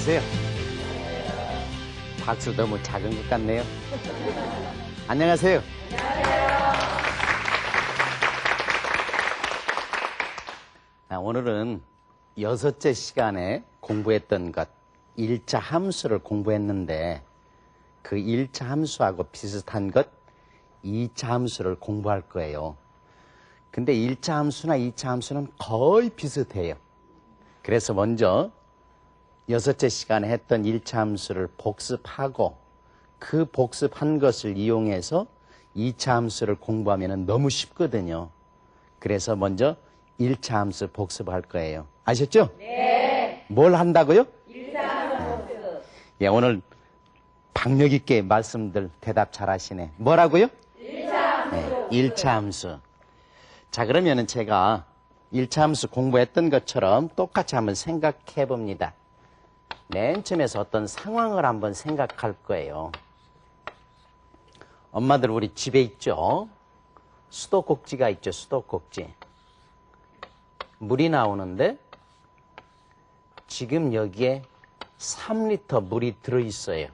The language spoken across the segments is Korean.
안녕하세요. 박수 너무 작은 것 같네요. 안녕하세요. 오늘은 6째 시간에 공부했던 것, 1차 함수를 공부했는데 그 1차 함수하고 비슷한 것, 2차 함수를 공부할 거예요. 근데 1차 함수나 2차 함수는 거의 비슷해요. 그래서 먼저 6째 시간에 했던 1차 함수를 복습하고 그 복습한 것을 이용해서 2차 함수를 공부하면 너무 쉽거든요. 그래서 먼저 1차 함수 복습할 거예요. 아셨죠? 네. 뭘 한다고요? 1차 함수 복습. 예, 오늘 박력 있게 말씀들 대답 잘 하시네. 뭐라고요? 1차 함수. 네, 1차 함수. 자, 그러면은 제가 1차 함수 공부했던 것처럼 똑같이 한번 생각해 봅니다. 맨 처음에서 어떤 상황을 한번 생각할 거예요. 엄마들 우리 집에 있죠? 수도꼭지가 있죠, 수도꼭지. 물이 나오는데 지금 여기에 3리터 물이 들어있어요.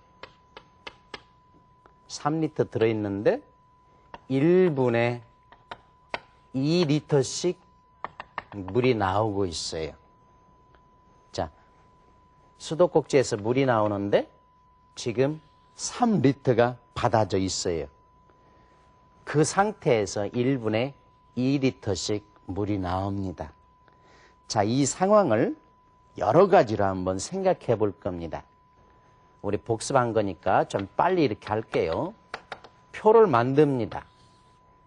3리터 들어있는데 1분에 2리터씩 물이 나오고 있어요. 자, 수도꼭지에서 물이 나오는데 지금 3리터가 받아져 있어요. 그 상태에서 1분에 2리터씩 물이 나옵니다. 자, 이 상황을 여러 가지로 한번 생각해 볼 겁니다. 우리 복습한 거니까 좀 빨리 이렇게 할게요. 표를 만듭니다.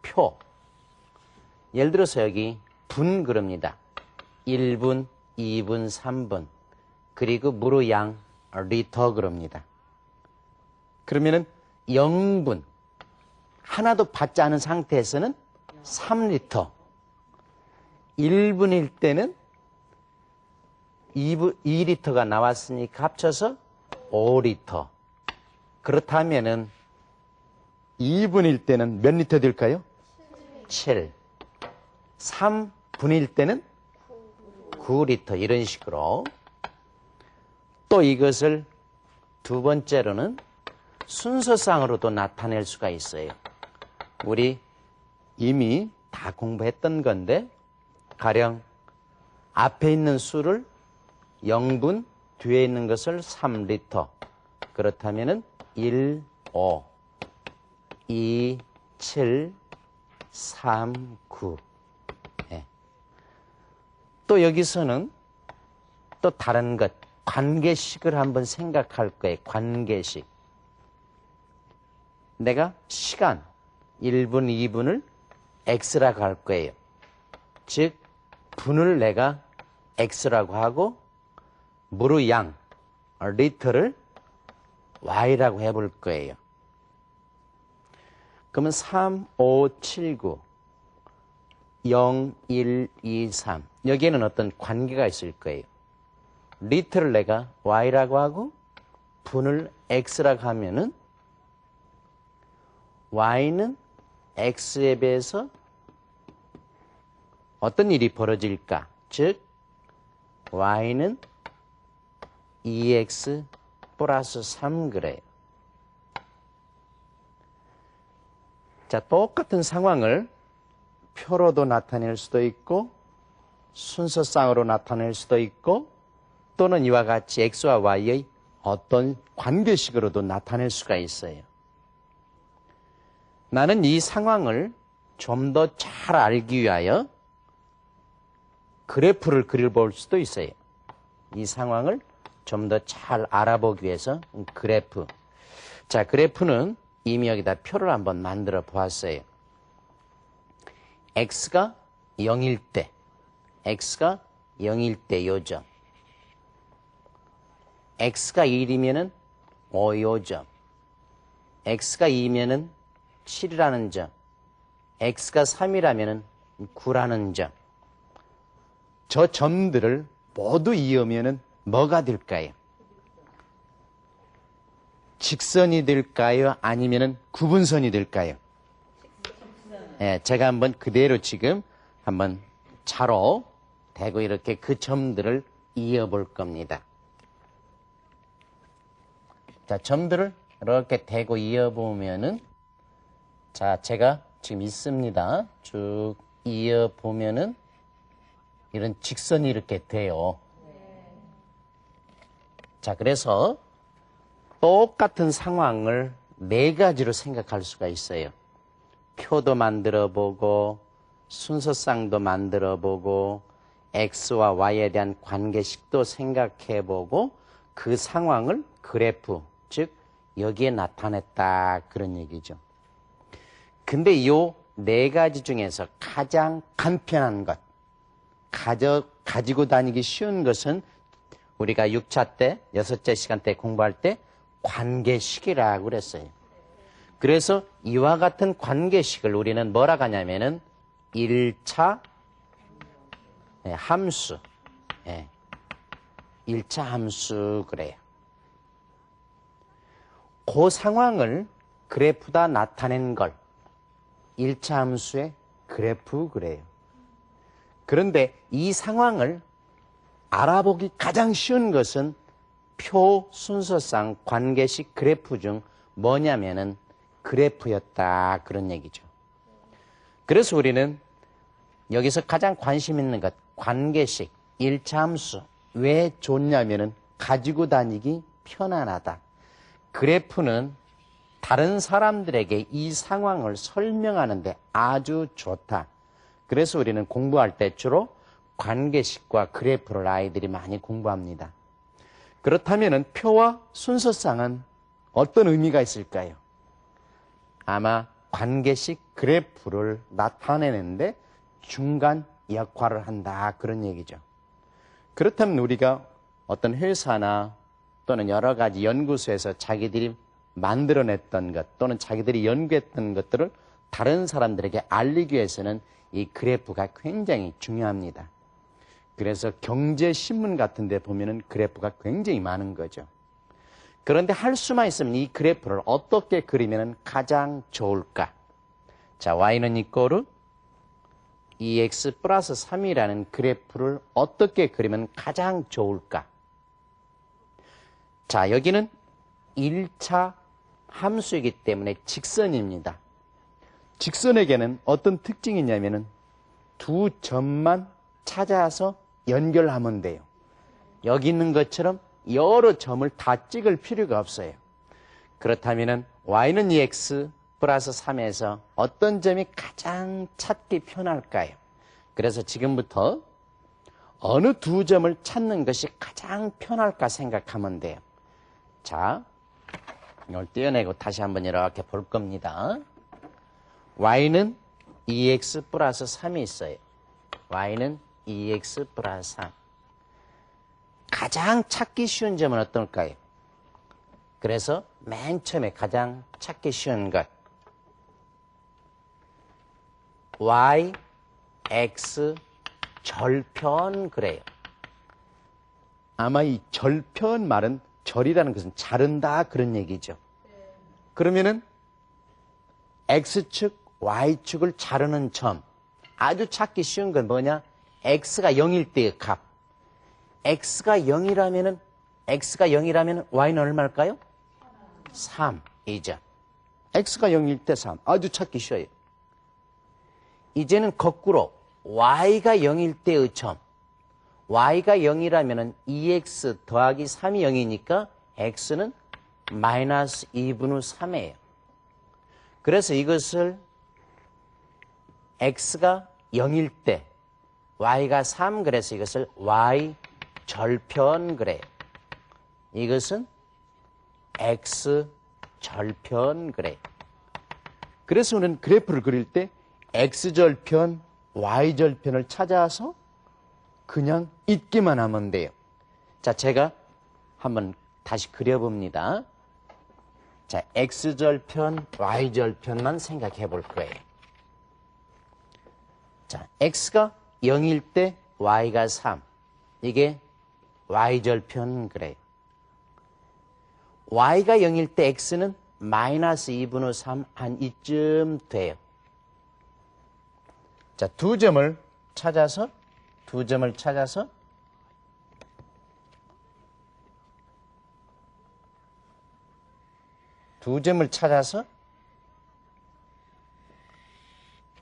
표. 예를 들어서 여기 분 그럽니다. 1분, 2분, 3분. 그리고 물의 양, 리터 그럽니다. 그러면은 0분. 하나도 받지 않은 상태에서는 3리터. 1분일 때는 2리터가 나왔으니까 합쳐서 5리터. 그렇다면은 2분일 때는 몇 리터 될까요? 7. 3분일 때는 9리터. 이런 식으로. 또 이것을 두 번째로는 순서상으로도 나타낼 수가 있어요. 우리 이미 다 공부했던 건데 가령 앞에 있는 수를 0분, 뒤에 있는 것을 3리터. 그렇다면은 1, 5, 2, 7, 3, 9. 예. 또 여기서는 또 다른 것, 관계식을 한번 생각할 거예요. 관계식. 내가 시간 1분, 2분을 X라고 할 거예요. 즉, 분을 내가 X라고 하고 물의 양, 리터를 Y라고 해볼 거예요. 그러면 3, 5, 7, 9, 0, 1, 2, 3 여기에는 어떤 관계가 있을 거예요. 리터를 내가 Y라고 하고 분을 X라고 하면은 Y는 X에 비해서 어떤 일이 벌어질까? 즉 Y는 2X 플러스 3 그래요. 자, 똑같은 상황을 표로도 나타낼 수도 있고 순서상으로 나타낼 수도 있고 또는 이와 같이 X와 Y의 어떤 관계식으로도 나타낼 수가 있어요. 나는 이 상황을 좀 더 잘 알기 위하여 그래프를 그려볼 수도 있어요. 이 상황을 좀 더 잘 알아보기 위해서 그래프. 자, 그래프는 이미 여기다 표를 한번 만들어 보았어요. X가 0일 때, X가 0일 때 요점. X가 1이면은 5요점. X가 2면은 7이라는 점. X가 3이라면은 9라는 점. 저 점들을 모두 이으면은 뭐가 될까요? 직선이 될까요? 아니면은 구분선이 될까요? 예, 제가 한번 그대로 지금 한번 차로 대고 이렇게 그 점들을 이어볼 겁니다. 자, 점들을 이렇게 대고 이어보면은, 자, 제가 지금 있습니다. 쭉 이어보면은, 이런 직선이 이렇게 돼요. 자, 그래서 똑같은 상황을 네 가지로 생각할 수가 있어요. 표도 만들어 보고, 순서쌍도 만들어 보고, X와 Y에 대한 관계식도 생각해 보고, 그 상황을 그래프, 즉, 여기에 나타냈다. 그런 얘기죠. 근데 이 네 가지 중에서 가장 간편한 것, 가지고 다니기 쉬운 것은 우리가 6차 때, 6째 시간 때 공부할 때 관계식이라고 그랬어요. 그래서 이와 같은 관계식을 우리는 뭐라고 하냐면은 1차 함수, 1차 함수 그래요. 그 상황을 그래프다 나타낸 걸 1차 함수의 그래프 그래요. 그런데 이 상황을 알아보기 가장 쉬운 것은 표 순서상 관계식 그래프 중 뭐냐면은 그래프였다. 그런 얘기죠. 그래서 우리는 여기서 가장 관심 있는 것, 관계식, 1차 함수. 왜 좋냐면은 가지고 다니기 편안하다. 그래프는 다른 사람들에게 이 상황을 설명하는데 아주 좋다. 그래서 우리는 공부할 때 주로 관계식과 그래프를 아이들이 많이 공부합니다. 그렇다면 표와 순서상은 어떤 의미가 있을까요? 아마 관계식 그래프를 나타내는데 중간 역할을 한다. 그런 얘기죠. 그렇다면 우리가 어떤 회사나 또는 여러 가지 연구소에서 자기들이 만들어냈던 것 또는 자기들이 연구했던 것들을 다른 사람들에게 알리기 위해서는 이 그래프가 굉장히 중요합니다. 그래서 경제신문 같은 데 보면은 그래프가 굉장히 많은 거죠. 그런데 할 수만 있으면 이 그래프를 어떻게 그리면 가장 좋을까? 자, y는 이꼬르 2x 플러스 3이라는 그래프를 어떻게 그리면 가장 좋을까? 자, 여기는 1차 함수이기 때문에 직선입니다. 직선에게는 어떤 특징이 있냐면은 두 점만 찾아서 연결하면 돼요. 여기 있는 것처럼 여러 점을 다 찍을 필요가 없어요. 그렇다면은 y는 2x 플러스 3에서 어떤 점이 가장 찾기 편할까요? 그래서 지금부터 어느 두 점을 찾는 것이 가장 편할까 생각하면 돼요. 자, 이걸 떼어내고 다시 한번 이렇게 볼 겁니다. y는 2x 플러스 3이 있어요. y는 2x 플러스 3. 가장 찾기 쉬운 점은 어떨까요? 그래서 맨 처음에 가장 찾기 쉬운 것. y, x, 절편 그래요. 아마 이 절편 말은 절이라는 것은 자른다 그런 얘기죠. 그러면은 x축, y축을 자르는 점. 아주 찾기 쉬운 건 뭐냐? x가 0일 때의 값. x가 0이라면은 y는 얼마일까요? 3이죠. x가 0일 때 3. 아주 찾기 쉬워요. 이제는 거꾸로 y가 0일 때의 점. y가 0이라면은 2x 더하기 3이 0이니까 x는 마이너스 2분의 3이에요. 그래서 이것을 x가 0일 때 y가 3 그래서 이것을 y 절편 그래요. 이것은 x 절편 그래요. 그래서 우리는 그래프를 그릴 때 x절편, y절편을 찾아서 그냥 잊기만 하면 돼요. 자, 제가 한번 다시 그려봅니다. 자, x절편, y절편만 생각해 볼 거예요. 자, x가 0일 때 y가 3. 이게 y절편 그래요. y가 0일 때 x는 마이너스 2분의 3 한 이쯤 돼요. 자, 두 점을 찾아서 두 점을 찾아서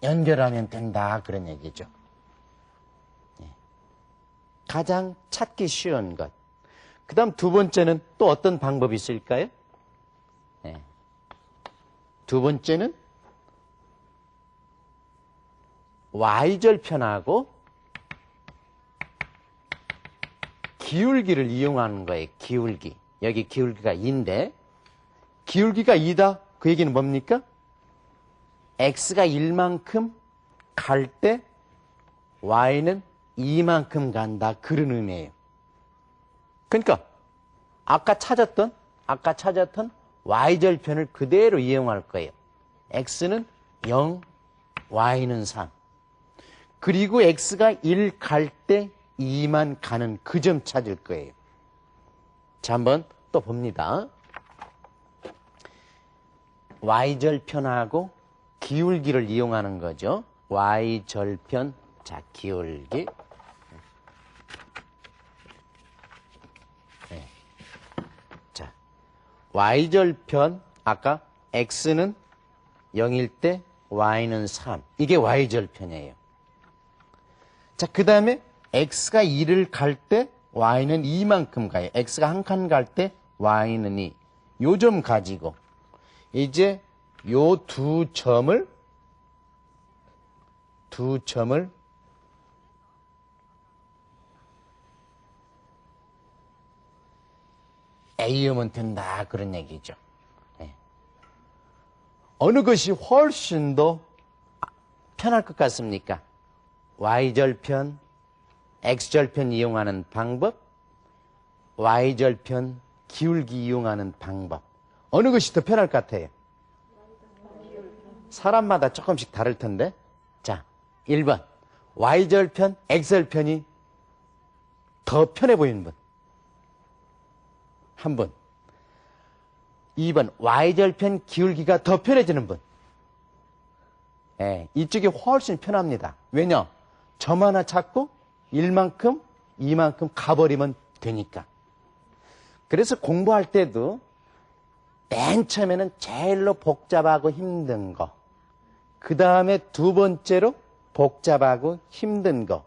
연결하면 된다. 그런 얘기죠. 가장 찾기 쉬운 것. 그 다음 두 번째는 또 어떤 방법이 있을까요? 두 번째는 Y절편하고 기울기를 이용하는 거예요. 기울기. 여기 기울기가 2인데 기울기가 2다. 그 얘기는 뭡니까? X가 1만큼 갈 때 Y는 2만큼 간다. 그런 의미예요. 그러니까 아까 찾았던 Y절편을 그대로 이용할 거예요. X는 0, Y는 3. 그리고 X가 1 갈 때 2만 가는 그 점 찾을 거예요. 자, 한번 또 봅니다. Y절편하고 기울기를 이용하는 거죠. Y절편, 자, 기울기. 자, Y절편, 아까 X는 0일 때 Y는 3. 이게 Y절편이에요. 자, 그 다음에 X가 2를 갈 때 Y는 2만큼 가요. X가 한 칸 갈 때 Y는 2. 요 점 가지고 이제 요 두 점을 A이면 된다. 그런 얘기죠. 어느 것이 훨씬 더 편할 것 같습니까? Y절편, X절편 이용하는 방법, Y절편, 기울기 이용하는 방법. 어느 것이 더 편할 것 같아요? 사람마다 조금씩 다를 텐데. 자, 1번. Y절편, X절편이 더 편해 보이는 분. 한 분. 2번. Y절편 기울기가 더 편해지는 분. 이쪽이 훨씬 편합니다. 왜냐? 점 하나 찾고 1만큼, 2만큼 가버리면 되니까. 그래서 공부할 때도 맨 처음에는 제일로 복잡하고 힘든 거. 그 다음에 두 번째로 복잡하고 힘든 거.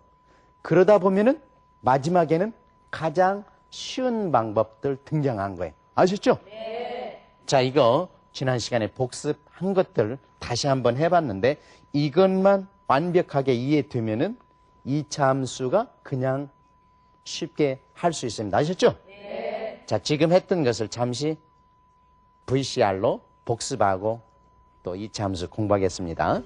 그러다 보면은 마지막에는 가장 쉬운 방법들 등장한 거예요. 아셨죠? 네. 자, 이거 지난 시간에 복습한 것들 다시 한번 해봤는데 이것만 완벽하게 이해되면은 2차 함수가 그냥 쉽게 할 수 있습니다. 아셨죠? 네. 자, 지금 했던 것을 잠시 VCR로 복습하고 또 2차 함수 공부하겠습니다.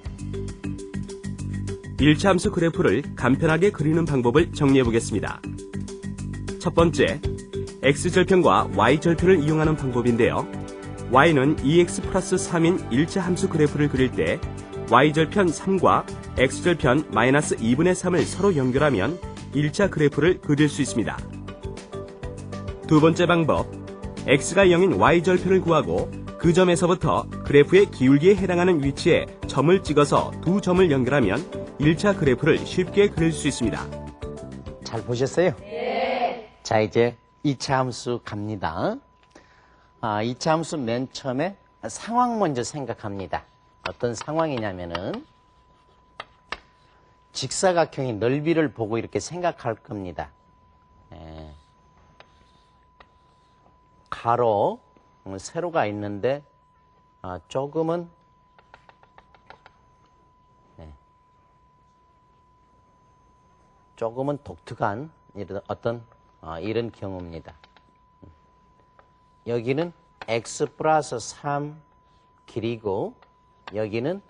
1차 함수 그래프를 간편하게 그리는 방법을 정리해 보겠습니다. 첫 번째, X절편과 Y절편을 이용하는 방법인데요. Y는 2X 플러스 3인 1차 함수 그래프를 그릴 때 Y절편 3과 X절편 마이너스 2분의 3을 서로 연결하면 1차 그래프를 그릴 수 있습니다. 두 번째 방법, X가 0인 Y절편을 구하고 그 점에서부터 그래프의 기울기에 해당하는 위치에 점을 찍어서 두 점을 연결하면 1차 그래프를 쉽게 그릴 수 있습니다. 잘 보셨어요? 네. 자, 이제 2차 함수 갑니다. 2차 함수 맨 처음에 상황 먼저 생각합니다. 어떤 상황이냐면은 직사각형의 넓이를 보고 이렇게 생각할 겁니다. 가로, 세로가 있는데 조금은 독특한 이런 경우입니다. 여기는 x 플러스 3 길이고 여기는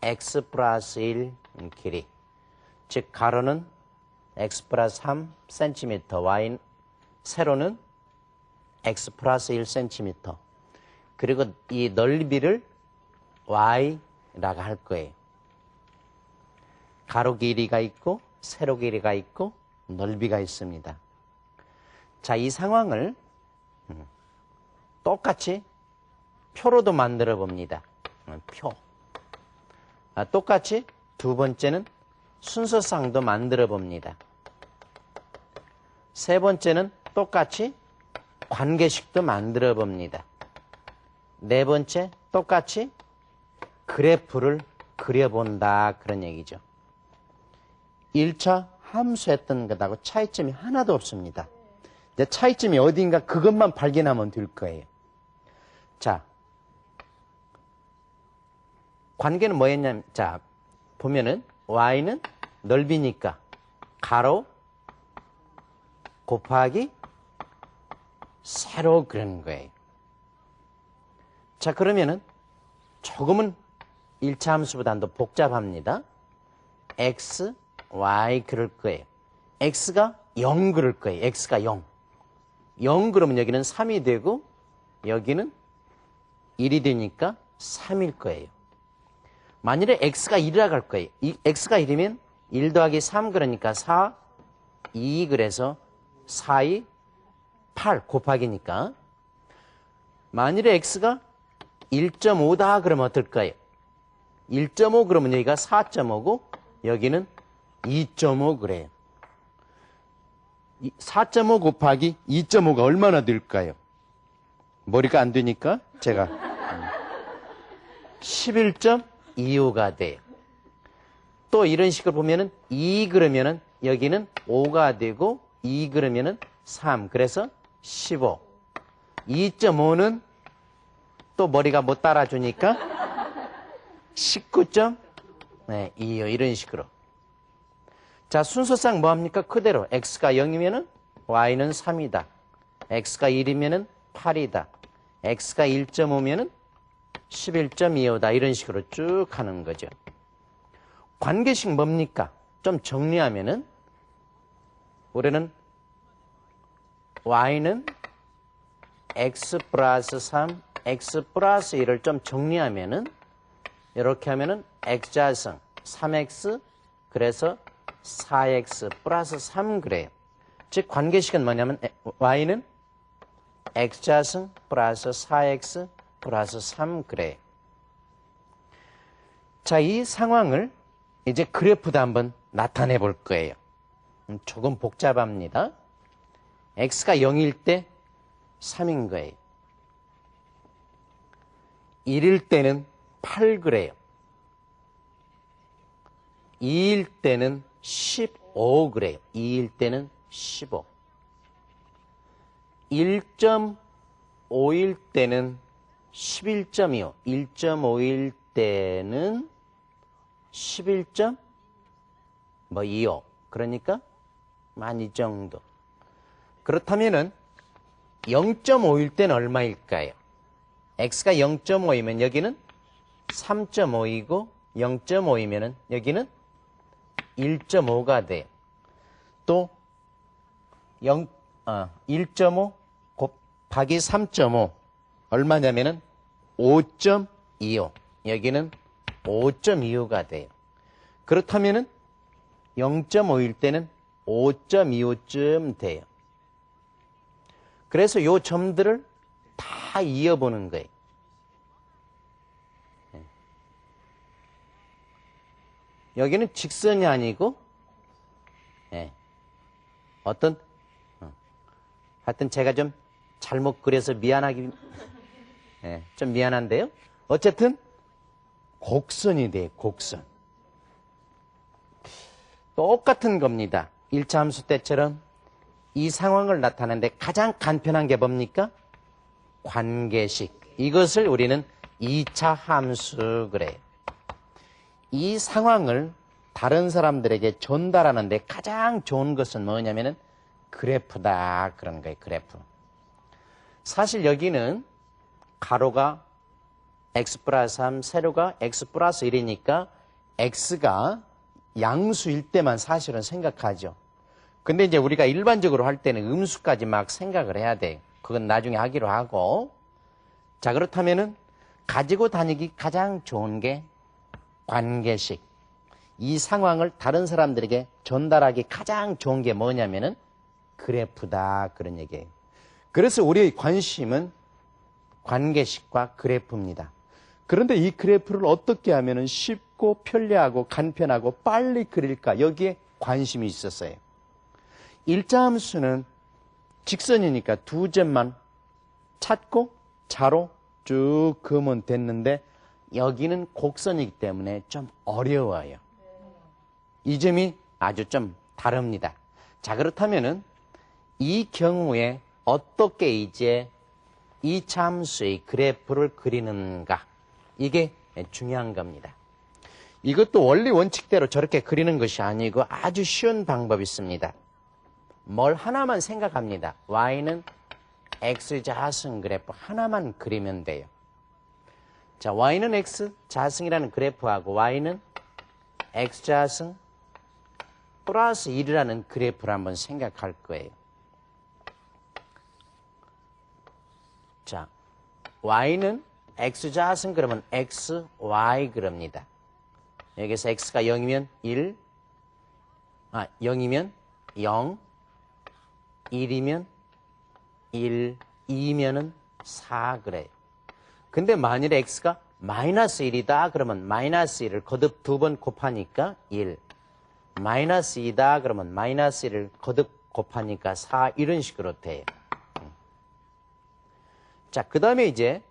x 플러스 1 길이. 즉 가로는 x 플러스 3cm, 세로는 x 플러스 1cm. 그리고 이 넓이를 y라고 할 거예요. 가로 길이가 있고 세로 길이가 있고 넓이가 있습니다. 자, 이 상황을 똑같이 표로도 만들어 봅니다. 표. 똑같이 두 번째는 순서상도 만들어 봅니다. 세 번째는 똑같이 관계식도 만들어 봅니다. 네 번째, 똑같이 그래프를 그려본다. 그런 얘기죠. 1차 함수했던 것하고 차이점이 하나도 없습니다. 이제 차이점이 어딘가 그것만 발견하면 될 거예요. 자, 관계는 뭐였냐면, 자, 보면은 y는 넓이니까 가로 곱하기 세로 그러는 거예요. 자, 그러면은 조금은 1차 함수보다는 더 복잡합니다. x, y 그럴 거예요. x가 0 그럴 거예요. x가 0. 0 그러면 여기는 3이 되고 여기는 1이 되니까 3일 거예요. 만일에 x가 1이라 갈 거예요. x가 1이면 1 더하기 3 그러니까 4, 2 그래서 4, 2, 8 곱하기니까 만일에 x가 1.5다 그러면 어떨까요? 1.5 그러면 여기가 4.5고 여기는 2.5 그래요. 4.5 곱하기 2.5가 얼마나 될까요? 머리가 안 되니까 제가 11.25가 돼요. 또 이런 식으로 보면은 2 그러면은 여기는 5가 되고 2 그러면은 3 그래서 15. 2.5는 또 머리가 못 따라주니까 19.25 이런 식으로. 자, 순서상 뭐합니까? 그대로 x가 0이면은 y는 3이다. x가 1이면은 8이다. x가 1.5면은 11.25다. 이런 식으로 쭉 하는 거죠. 관계식 뭡니까? 좀 정리하면은 우리는 y는 x 플러스 3, x 플러스 1을 좀 정리하면은 이렇게 하면은 x자승 3x 그래서 4x 플러스 3 그래요. 즉 관계식은 뭐냐면 y는 x자승 플러스 4x 플러스 3 그래요. 자, 이 상황을 이제 그래프도 한번 나타내 볼 거예요. 조금 복잡합니다. x가 0일 때 3인 거예요. 1일 때는 8 그래요. 2일 때는 15 그래요. 2일 때는 15. 1.5일 때는 11.25. 1.5일 때는 11.25. 그러니까 만 이 정도. 그렇다면은 0.5일 때는 얼마일까요? x가 0.5이면 여기는 3.5이고 0.5이면은 여기는 1.5가 돼요. 또 1.5 곱하기 3.5 얼마냐면은 5.25. 여기는 5.25가 돼요. 그렇다면은 0.5일 때는 5.25쯤 돼요. 그래서 이 점들을 다 이어보는 거예요. 여기는 직선이 아니고 어떤 하여튼 제가 좀 잘못 그려서 미안하기 좀 미안한데요. 어쨌든 곡선이 돼요. 곡선. 똑같은 겁니다. 1차 함수 때처럼 이 상황을 나타내는데 가장 간편한 게 뭡니까? 관계식. 이것을 우리는 2차 함수 그래요. 이 상황을 다른 사람들에게 전달하는데 가장 좋은 것은 뭐냐면은 그래프다. 그런 거예요. 그래프. 사실 여기는 가로가 x 플러스 3, 세로가 x 플러스 1이니까 x가 양수일 때만 사실은 생각하죠. 근데 이제 우리가 일반적으로 할 때는 음수까지 막 생각을 해야 돼요. 그건 나중에 하기로 하고. 자, 그렇다면은 가지고 다니기 가장 좋은 게 관계식. 이 상황을 다른 사람들에게 전달하기 가장 좋은 게 뭐냐면은 그래프다. 그런 얘기예요. 그래서 우리의 관심은 관계식과 그래프입니다. 그런데 이 그래프를 어떻게 하면은 쉽고 편리하고 간편하고 빨리 그릴까? 여기에 관심이 있었어요. 1차 함수는 직선이니까 두 점만 찾고 자로 쭉 그으면 됐는데 여기는 곡선이기 때문에 좀 어려워요. 이 점이 아주 좀 다릅니다. 자, 그렇다면은 이 경우에 어떻게 이제 이 함수의 그래프를 그리는가? 이게 중요한 겁니다. 이것도 원리 원칙대로 저렇게 그리는 것이 아니고 아주 쉬운 방법이 있습니다. 뭘 하나만 생각합니다. y는 x자승 그래프 하나만 그리면 돼요. 자, y는 x자승이라는 그래프하고 y는 x자승 플러스 1이라는 그래프를 한번 생각할 거예요. 자, y는 x자승 그러면 xy 그럽니다. 여기서 x가 0이면 1, 0이면 0, 1이면 1, 2면은 4 그래요. 근데 만일에 x가 마이너스 1이다 그러면 마이너스 1을 거듭 2번 곱하니까 1, 마이너스 2다 그러면 마이너스 1을 거듭 곱하니까 4 이런 식으로 돼요. 자, 그 다음에 이제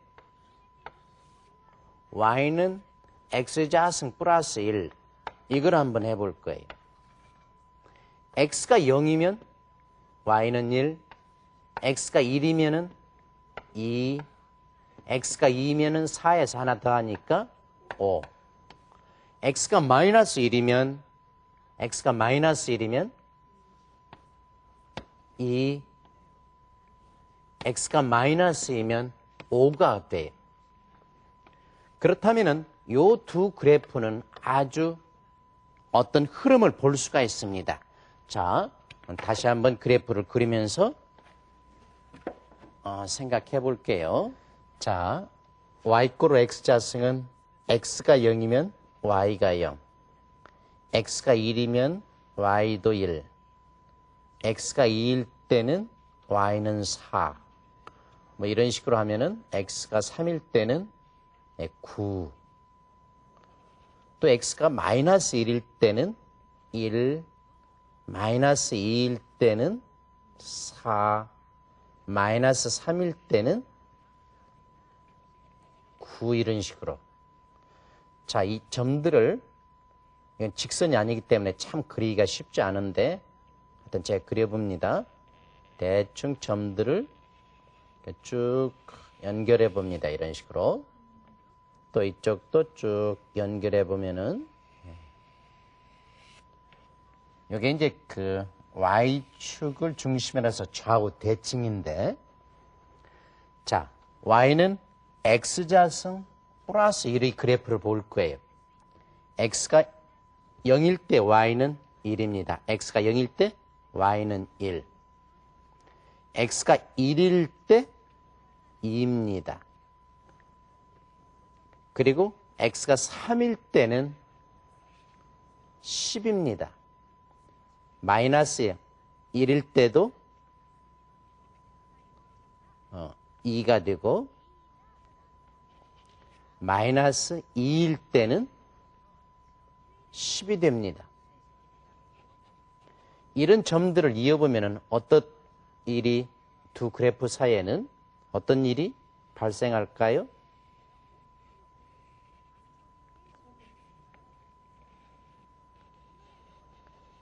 y는 x자승 플러스 1 이걸 한번 해볼 거예요. x가 0이면 y는 1, x가 1이면은 2, x가 2면은 4에서 하나 더하니까 5. x가 마이너스 1이면 2, x가 마이너스이면 5가 돼요. 그렇다면은 요 두 그래프는 아주 어떤 흐름을 볼 수가 있습니다. 자, 다시 한번 그래프를 그리면서 생각해 볼게요. 자, y=로 x자승은 x가 0이면 y가 0, x가 1이면 y도 1, x가 2일 때는 y는 4, 뭐 이런 식으로 하면은 x가 3일 때는 9, 또 x가 마이너스 1일 때는 1, 마이너스 2일 때는 4, 마이너스 3일 때는 9 이런 식으로. 자, 이 점들을 이건 직선이 아니기 때문에 참 그리기가 쉽지 않은데 하여튼 제가 그려봅니다. 대충 점들을 쭉 연결해 봅니다. 이런 식으로. 또 이쪽도 쭉 연결해 보면은 이게 이제 그 y축을 중심으로 해서 좌우 대칭인데, 자, y는 x자승 플러스 1의 그래프를 볼 거예요. x가 0일 때 y는 1입니다. x가 0일 때 y는 1. x가 1일 때 2입니다. 그리고 x가 3일 때는 10입니다. 마이너스 1일 때도 2가 되고 마이너스 2일 때는 10이 됩니다. 이런 점들을 이어보면 어떤 일이 두 그래프 사이에는 어떤 일이 발생할까요?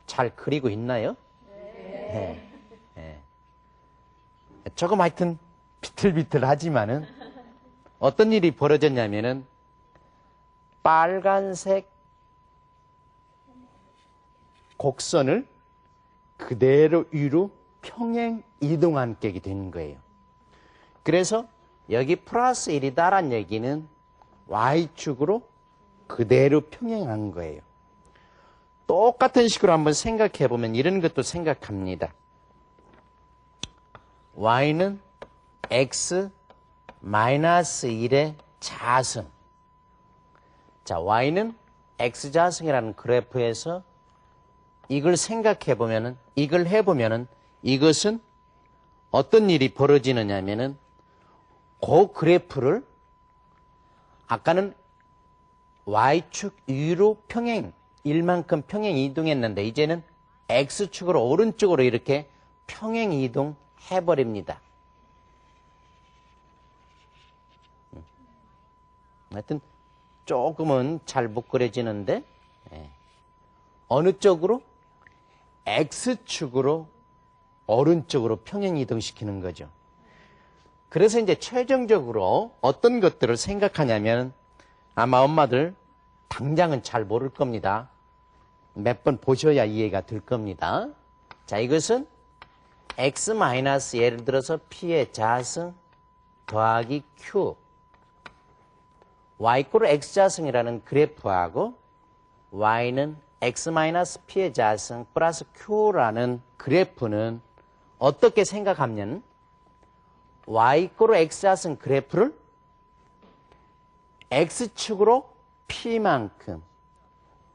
잘 그리고 있나요? 네. 네. 조금 하여튼 비틀비틀하지만은 어떤 일이 벌어졌냐면은 빨간색 곡선을 그대로 위로 평행 이동한 격이 된 거예요. 그래서 여기 플러스 1이다라는 얘기는 y축으로 그대로 평행한 거예요. 똑같은 식으로 한번 생각해 보면 이런 것도 생각합니다. y는 x 마이너스 1의 자승. 자, y는 x자승이라는 그래프에서 이걸 생각해 보면은, 이걸 해보면은 이것은 어떤 일이 벌어지느냐면은 그 그래프를 아까는 y축 위로 평행, 1만큼 평행 이동했는데 이제는 x축으로 오른쪽으로 이렇게 평행 이동해버립니다. 하여튼 조금은 잘 못 그려지는데 어느 쪽으로? X축으로 오른쪽으로 평행 이동시키는 거죠. 그래서 이제 최종적으로 어떤 것들을 생각하냐면 아마 엄마들 당장은 잘 모를 겁니다. 몇 번 보셔야 이해가 될 겁니다. 자, 이것은 X 마이너스 예를 들어서 P의 자승 더하기 Q Y = X 자승이라는 그래프하고 Y는 X 마이너스 P의 자승 플러스 Q라는 그래프는 어떻게 생각하면 Y = X 자승 그래프를 X축으로 P만큼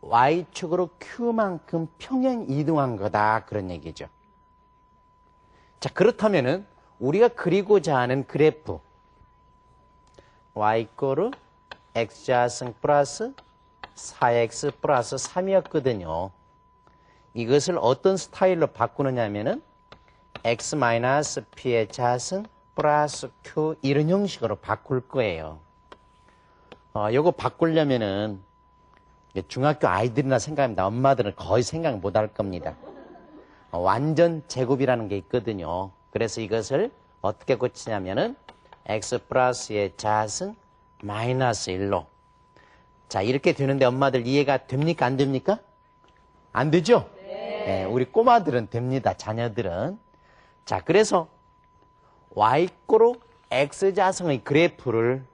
Y축으로 Q만큼 평행 이동한 거다 그런 얘기죠. 자, 그렇다면은 우리가 그리고자 하는 그래프 Y = X자승 플러스 4X 플러스 3이었거든요. 이것을 어떤 스타일로 바꾸느냐 하면은 X 마이너스 P의 자승 플러스 Q 이런 형식으로 바꿀 거예요. 요거 바꾸려면은 중학교 아이들이나 생각합니다. 엄마들은 거의 생각 못 할 겁니다. 완전 제곱이라는 게 있거든요. 그래서 이것을 어떻게 고치냐면은 X 플러스의 자승 마이너스 1로. 자, 이렇게 되는데 엄마들 이해가 됩니까? 안 됩니까? 안 되죠? 네, 우리 꼬마들은 됩니다. 자녀들은. 자, 그래서 Y = X자승의 그래프를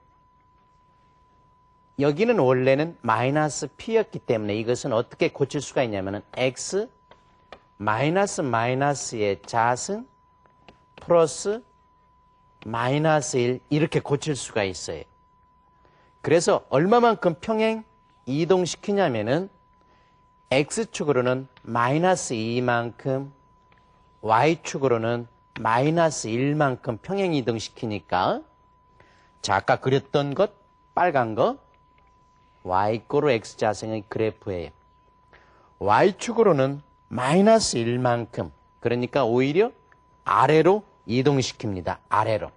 여기는 원래는 마이너스 P였기 때문에 이것은 어떻게 고칠 수가 있냐면은 X 마이너스 마이너스의 자승 플러스 마이너스 1 이렇게 고칠 수가 있어요. 그래서 얼마만큼 평행 이동시키냐면은 X축으로는 마이너스 2만큼 Y축으로는 마이너스 1만큼 평행 이동시키니까 자, 아까 그렸던 것 빨간 거 Y = X자승의 그래프예요. Y축으로는 마이너스 1만큼 그러니까 오히려 아래로 이동시킵니다. 아래로.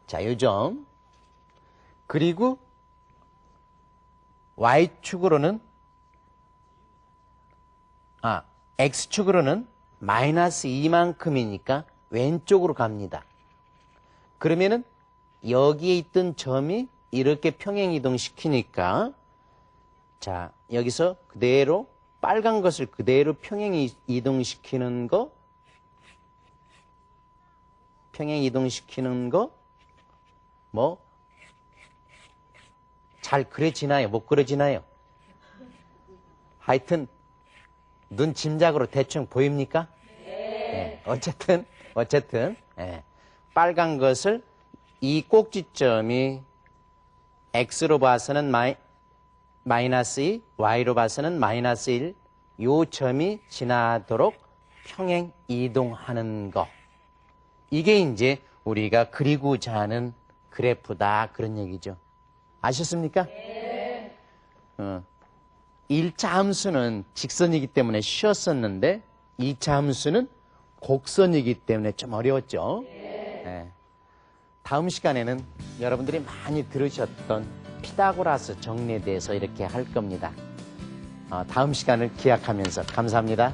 자, 요점. 그리고 Y축으로는 X축으로는 마이너스 2만큼이니까 왼쪽으로 갑니다. 그러면은 여기에 있던 점이 이렇게 평행 이동시키니까 자, 여기서 그대로 빨간 것을 그대로 평행 이동시키는 거 뭐 잘 그려지나요? 못 그려지나요? 하여튼 눈 짐작으로 대충 보입니까? 네. 어쨌든 빨간 것을 이 꼭지점이 X로 봐서는 마이너스 2, Y로 봐서는 마이너스 1, 요 점이 지나도록 평행 이동하는 거. 이게 이제 우리가 그리고자 하는 그래프다 그런 얘기죠. 아셨습니까? 네. 1차 함수는 직선이기 때문에 쉬웠었는데 2차 함수는 곡선이기 때문에 좀 어려웠죠. 네. 다음 시간에는 여러분들이 많이 들으셨던 피타고라스 정리에 대해서 이렇게 할 겁니다. 다음 시간을 기약하면서 감사합니다.